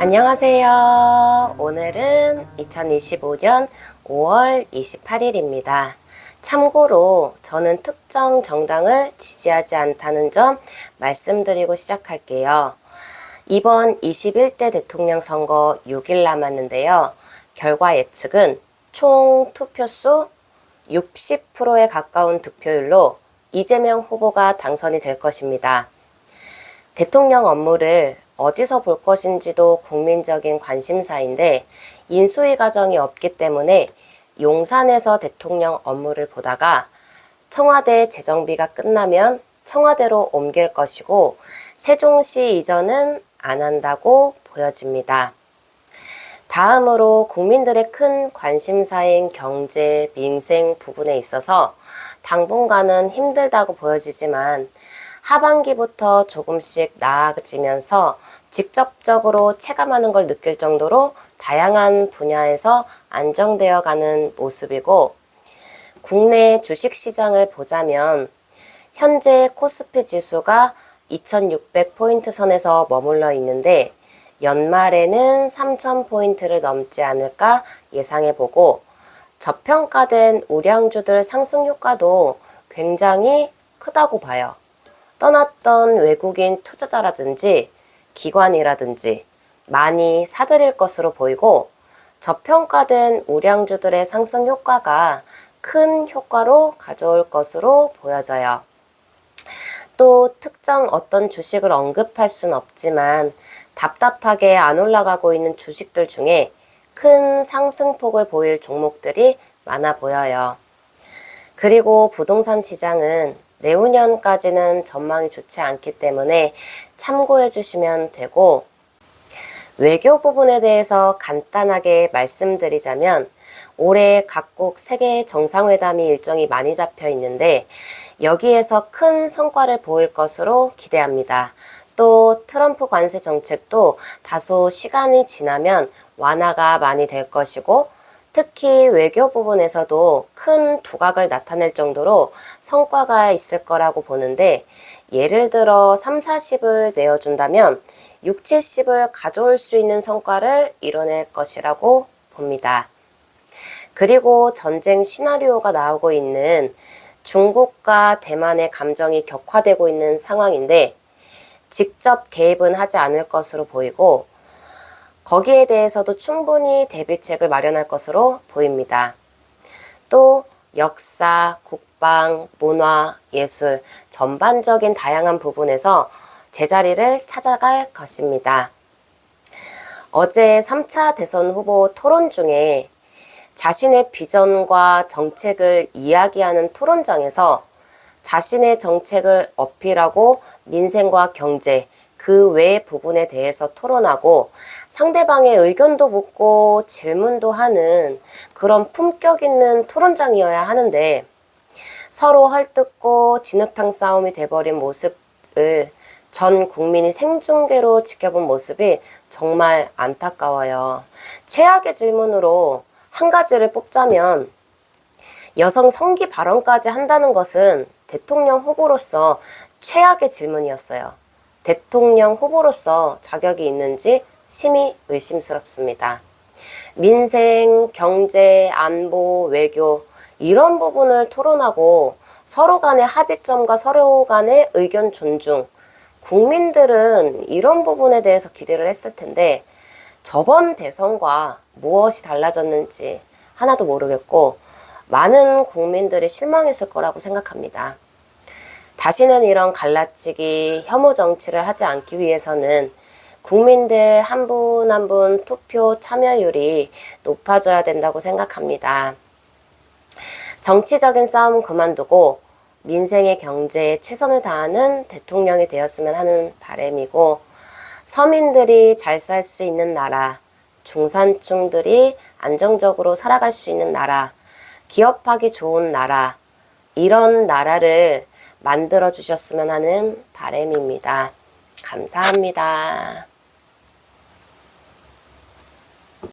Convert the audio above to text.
안녕하세요. 오늘은 2025년 5월 28일입니다. 참고로 저는 특정 정당을 지지하지 않다는 점 말씀드리고 시작할게요. 이번 21대 대통령 선거 6일 남았는데요. 결과 예측은 총 투표수 60%에 가까운 득표율로 이재명 후보가 당선이 될 것입니다. 대통령 업무를 어디서 볼 것인지도 국민적인 관심사인데 인수위 과정이 없기 때문에 용산에서 대통령 업무를 보다가 청와대 재정비가 끝나면 청와대로 옮길 것이고 세종시 이전은 안 한다고 보여집니다. 다음으로 국민들의 큰 관심사인 경제, 민생 부분에 있어서 당분간은 힘들다고 보여지지만 하반기부터 조금씩 나아지면서 직접적으로 체감하는 걸 느낄 정도로 다양한 분야에서 안정되어 가는 모습이고, 국내 주식시장을 보자면 현재 코스피 지수가 2600포인트 선에서 머물러 있는데 연말에는 3000포인트를 넘지 않을까 예상해보고, 저평가된 우량주들 상승 효과도 굉장히 크다고 봐요. 떠났던 외국인 투자자라든지 기관이라든지 많이 사들일 것으로 보이고, 저평가된 우량주들의 상승 효과가 큰 효과로 가져올 것으로 보여져요. 또 특정 어떤 주식을 언급할 수는 없지만 답답하게 안 올라가고 있는 주식들 중에 큰 상승폭을 보일 종목들이 많아 보여요. 그리고 부동산 시장은 내후년까지는 전망이 좋지 않기 때문에 참고해 주시면 되고, 외교 부분에 대해서 간단하게 말씀드리자면 올해 각국 세계 정상회담이 일정이 많이 잡혀 있는데 여기에서 큰 성과를 보일 것으로 기대합니다. 또 트럼프 관세 정책도 다소 시간이 지나면 완화가 많이 될 것이고, 특히 외교 부분에서도 큰 두각을 나타낼 정도로 성과가 있을 거라고 보는데, 예를 들어 3, 40을 내어준다면 6, 70을 가져올 수 있는 성과를 이뤄낼 것이라고 봅니다. 그리고 전쟁 시나리오가 나오고 있는 중국과 대만의 감정이 격화되고 있는 상황인데 직접 개입은 하지 않을 것으로 보이고, 거기에 대해서도 충분히 대비책을 마련할 것으로 보입니다. 또 역사, 국방, 문화, 예술 전반적인 다양한 부분에서 제자리를 찾아갈 것입니다. 어제 3차 대선 후보 토론 중에 자신의 비전과 정책을 이야기하는 토론장에서 자신의 정책을 어필하고 민생과 경제, 그 외의 부분에 대해서 토론하고 상대방의 의견도 묻고 질문도 하는 그런 품격 있는 토론장이어야 하는데, 서로 헐뜯고 진흙탕 싸움이 돼버린 모습을 전 국민이 생중계로 지켜본 모습이 정말 안타까워요. 최악의 질문으로 한 가지를 뽑자면 여성 성기 발언까지 한다는 것은 대통령 후보로서 최악의 질문이었어요. 대통령 후보로서 자격이 있는지 심히 의심스럽습니다. 민생, 경제, 안보, 외교 이런 부분을 토론하고 서로 간의 합의점과 서로 간의 의견 존중, 국민들은 이런 부분에 대해서 기대를 했을 텐데 저번 대선과 무엇이 달라졌는지 하나도 모르겠고 많은 국민들이 실망했을 거라고 생각합니다. 다시는 이런 갈라치기, 혐오 정치를 하지 않기 위해서는 국민들 한 분 한 분 투표 참여율이 높아져야 된다고 생각합니다. 정치적인 싸움 그만두고 민생의 경제에 최선을 다하는 대통령이 되었으면 하는 바람이고, 서민들이 잘 살 수 있는 나라, 중산층들이 안정적으로 살아갈 수 있는 나라, 기업하기 좋은 나라, 이런 나라를 만들어 주셨으면 하는 바람입니다. 감사합니다.